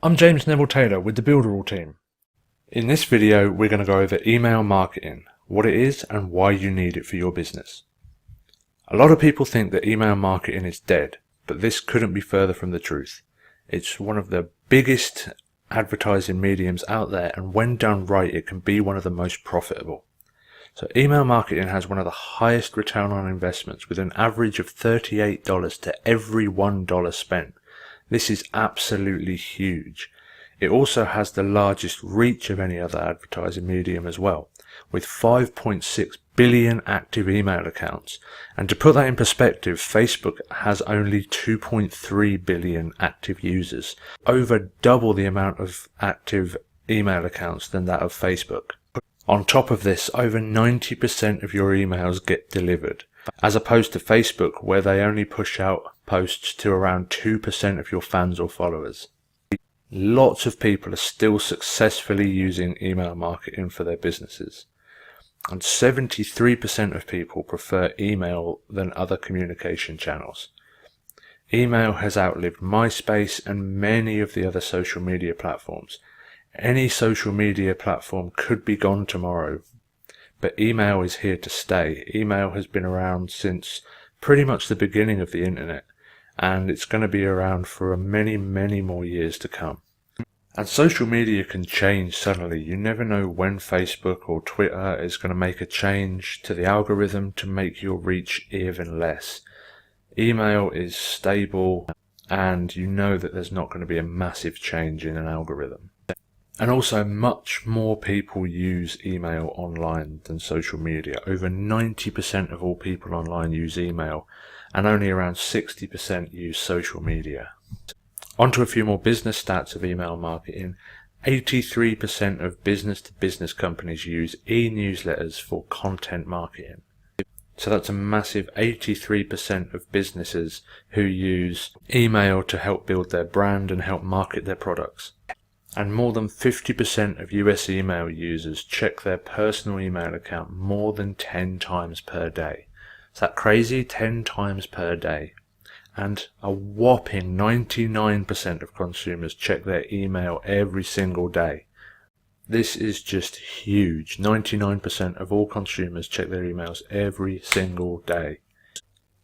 I'm James Neville Taylor with the Builderall team. In this video, we're going to go over email marketing, what it is and why you need it for your business. A lot of people think that email marketing is dead, but this couldn't be further from the truth. It's one of the biggest advertising mediums out there, and when done right, it can be one of the most profitable. So email marketing has one of the highest return on investments, with an average of $38 to every $1 spent. This is absolutely huge. It also has the largest reach of any other advertising medium as well, with 5.6 billion active email accounts. And to put that in perspective, Facebook has only 2.3 billion active users, over double the amount of active email accounts than that of Facebook. On top of this, over 90% of your emails get delivered, as opposed to Facebook, where they only push out posts to around 2% of your fans or followers. Lots of people are still successfully using email marketing for their businesses, and 73% of people prefer email than other communication channels. Email has outlived MySpace and many of the other social media platforms. Any social media platform could be gone tomorrow, but email is here to stay. Email has been around since pretty much the beginning of the internet, and it's going to be around for many more years to come. And social media can change suddenly. You never know when Facebook or Twitter is going to make a change to the algorithm to make your reach even less. Email is stable, and you know that there's not going to be a massive change in an algorithm. And also, much more people use email online than social media. Over 90% of all people online use email, and only around 60% use social media. Onto a few more business stats of email marketing. 83% of business-to-business companies use e-newsletters for content marketing. So that's a massive 83% of businesses who use email to help build their brand and help market their products. And more than 50% of US email users check their personal email account more than 10 times per day. Is that crazy? 10 times per day. And a whopping 99% of consumers check their email every single day. This is just huge. 99% of all consumers check their emails every single day.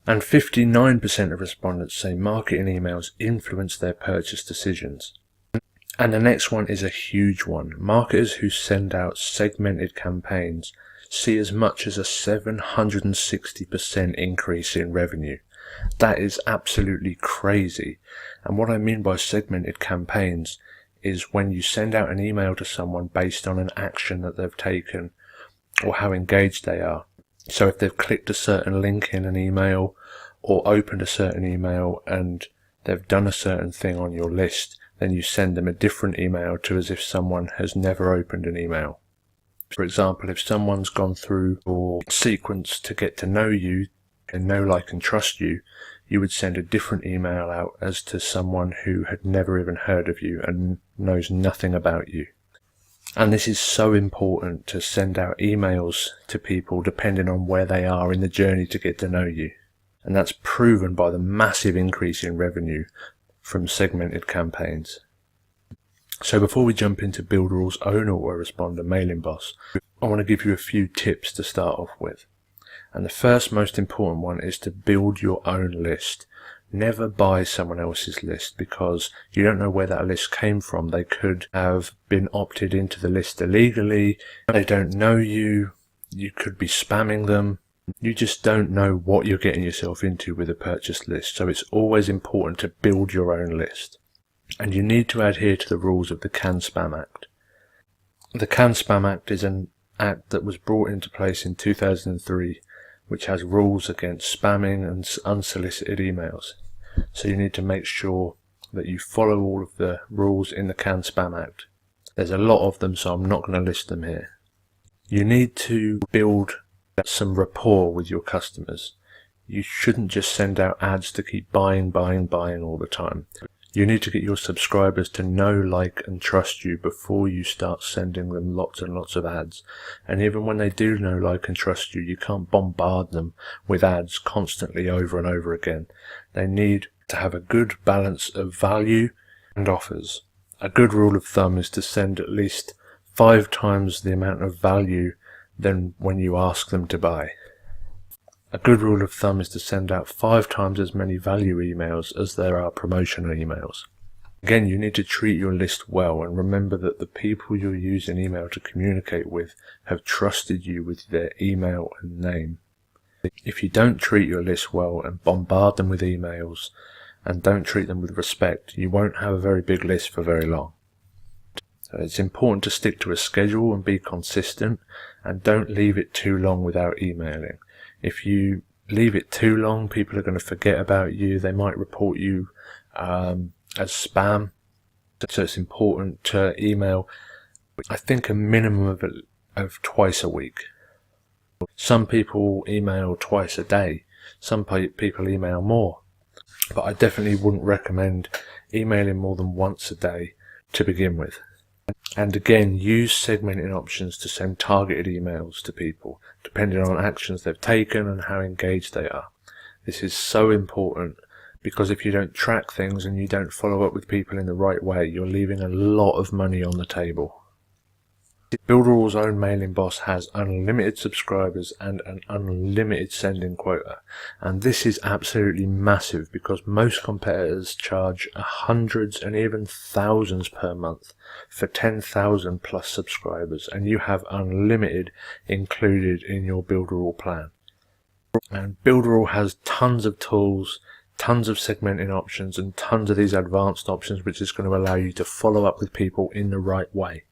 And 59% of respondents say marketing emails influence their purchase decisions. And the next one is a huge one. Marketers who send out segmented campaigns see as much as a 760% increase in revenue. That is absolutely crazy. And what I mean by segmented campaigns is when you send out an email to someone based on an action that they've taken or how engaged they are. So if they've clicked a certain link in an email or opened a certain email and they've done a certain thing on your list, then you send them a different email to as if someone has never opened an email. For example, if someone's gone through your sequence to get to know you and know, like and trust you, you would send a different email out as to someone who had never even heard of you and knows nothing about you. And this is so important, to send out emails to people depending on where they are in the journey to get to know you. And that's proven by the massive increase in revenue from segmented campaigns. So before we jump into Builderall's own autoresponder mailing boss, I want to give you a few tips to start off with. And the first most important one is to build your own list. Never buy someone else's list, because you don't know where that list came from. They could have been opted into the list illegally. They don't know you. You could be spamming them. You just don't know what you're getting yourself into with a purchase list. So it's always important to build your own list. And you need to adhere to the rules of the CAN-SPAM Act. The CAN-SPAM Act is an act that was brought into place in 2003, which has rules against spamming and unsolicited emails. So you need to make sure that you follow all of the rules in the CAN-SPAM Act. There's a lot of them, so I'm not going to list them here. You need to build some rapport with your customers. You shouldn't just send out ads to keep buying all the time. You need to get your subscribers to know, like and trust you before you start sending them lots and lots of ads. And even when they do know, like and trust you, you can't bombard them with ads constantly over and over again. They need to have a good balance of value and offers. A good rule of thumb is to send at least 5 times the amount of value than when you ask them to buy. A good rule of thumb is to send out 5 times as many value emails as there are promotional emails. Again, you need to treat your list well, and remember that the people you're using email to communicate with have trusted you with their email and name. If you don't treat your list well and bombard them with emails and don't treat them with respect, you won't have a very big list for very long. So it's important to stick to a schedule and be consistent, and don't leave it too long without emailing. If you leave it too long, people are going to forget about you. They might report you as spam. So it's important to email, I think, a minimum of twice a week. Some people email twice a day. Some people email more. But I definitely wouldn't recommend emailing more than once a day to begin with. And again, use segmenting options to send targeted emails to people, depending on actions they've taken and how engaged they are. This is so important, because if you don't track things and you don't follow up with people in the right way, you're leaving a lot of money on the table. Builderall's own mailing boss has unlimited subscribers and an unlimited sending quota, and this is absolutely massive because most competitors charge hundreds and even thousands per month for 10,000 plus subscribers, and you have unlimited included in your Builderall plan. And Builderall has tons of tools, tons of segmenting options, and tons of these advanced options, which is going to allow you to follow up with people in the right way.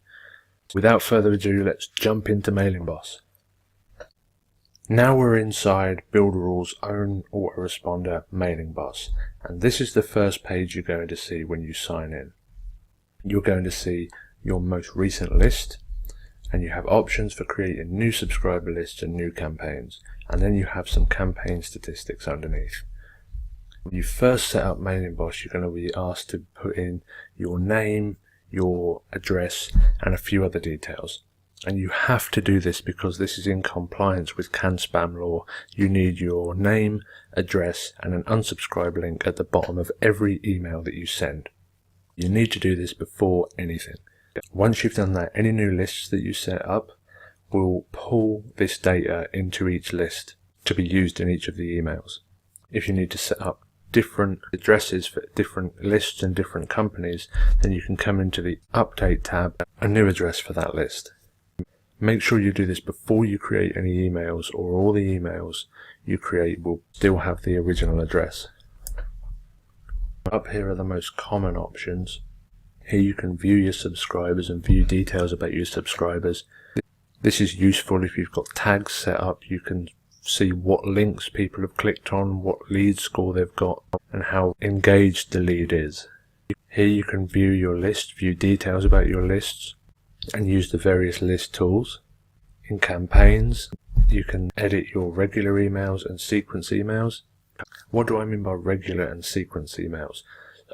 Without further ado, let's jump into Mailing Boss. Now we're inside Builderall's own autoresponder Mailing Boss, and this is the first page you're going to see when you sign in. You're going to see your most recent list, and you have options for creating new subscriber lists and new campaigns, and then you have some campaign statistics underneath. When you first set up Mailing Boss, you're going to be asked to put in your name, your address, and a few other details. And you have to do this because this is in compliance with CAN spam law. You need your name, address, and an unsubscribe link at the bottom of every email that you send. You need to do this before anything. Once you've done that, any new lists that you set up will pull this data into each list to be used in each of the emails. If you need to set up different addresses for different lists and different companies, then you can come into the Update tab, a new address for that list. Make sure you do this before you create any emails, or all the emails you create will still have the original address. Up here are the most common options. Here you can view your subscribers and view details about your subscribers. This is useful if you've got tags set up. You can see what links people have clicked on, what lead score they've got, and how engaged the lead is. Here you can view your list, view details about your lists, and use the various list tools. In campaigns, you can edit your regular emails and sequence emails. What do I mean by regular and sequence emails?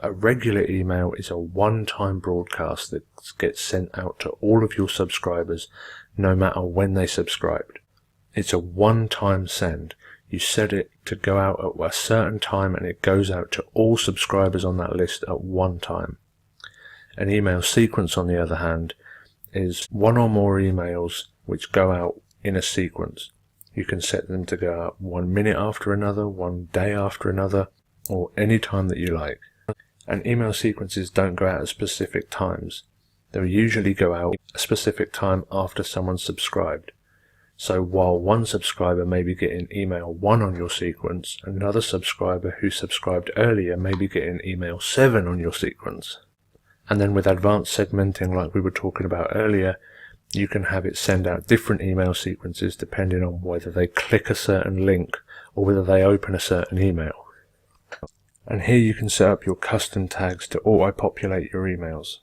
A regular email is a one-time broadcast that gets sent out to all of your subscribers, no matter when they subscribed. It's a one-time send. You set it to go out at a certain time, and it goes out to all subscribers on that list at one time. An email sequence, on the other hand, is one or more emails which go out in a sequence. You can set them to go out 1 minute after another, 1 day after another, or any time that you like. And email sequences don't go out at specific times. They usually go out a specific time after someone's subscribed. So while one subscriber may be getting email 1 on your sequence, another subscriber who subscribed earlier may be getting email 7 on your sequence. And then with advanced segmenting, like we were talking about earlier, you can have it send out different email sequences depending on whether they click a certain link or whether they open a certain email. And here you can set up your custom tags to auto-populate your emails.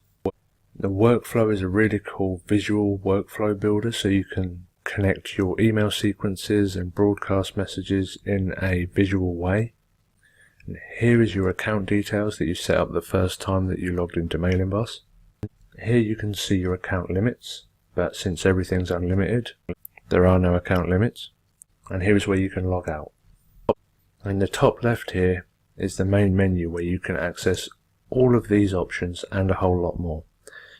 The workflow is a really cool visual workflow builder, so you can connect your email sequences and broadcast messages in a visual way. And here is your account details that you set up the first time that you logged into Mailing Boss. Here you can see your account limits, but since everything's unlimited, there are no account limits. And here is where you can log out. In the top left here is the main menu where you can access all of these options and a whole lot more.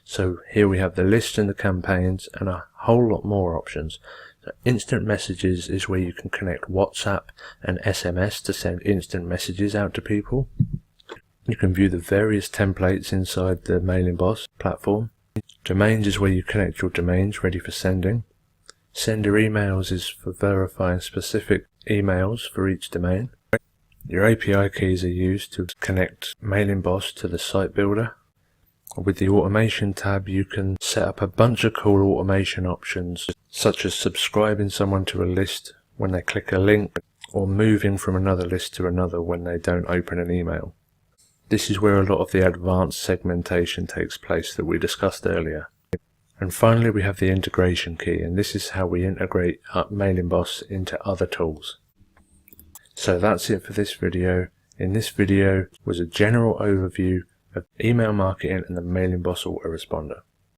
So here we have the list and the campaigns and a whole lot more options. So instant messages is where you can connect WhatsApp and SMS to send instant messages out to people. You can view the various templates inside the Mailing Boss platform. Domains is where you connect your domains ready for sending. Sender emails is for verifying specific emails for each domain. Your API keys are used to connect Mailing Boss to the site builder. With the automation tab, you can set up a bunch of cool automation options, such as subscribing someone to a list when they click a link, or moving from another list to another when they don't open an email. This is where a lot of the advanced segmentation takes place that we discussed earlier. And finally, we have the integration key, and this is how we integrate Mailing Boss into other tools. So that's it for this video. In this video was a general overview of email marketing and the Mailing Boss autoresponder.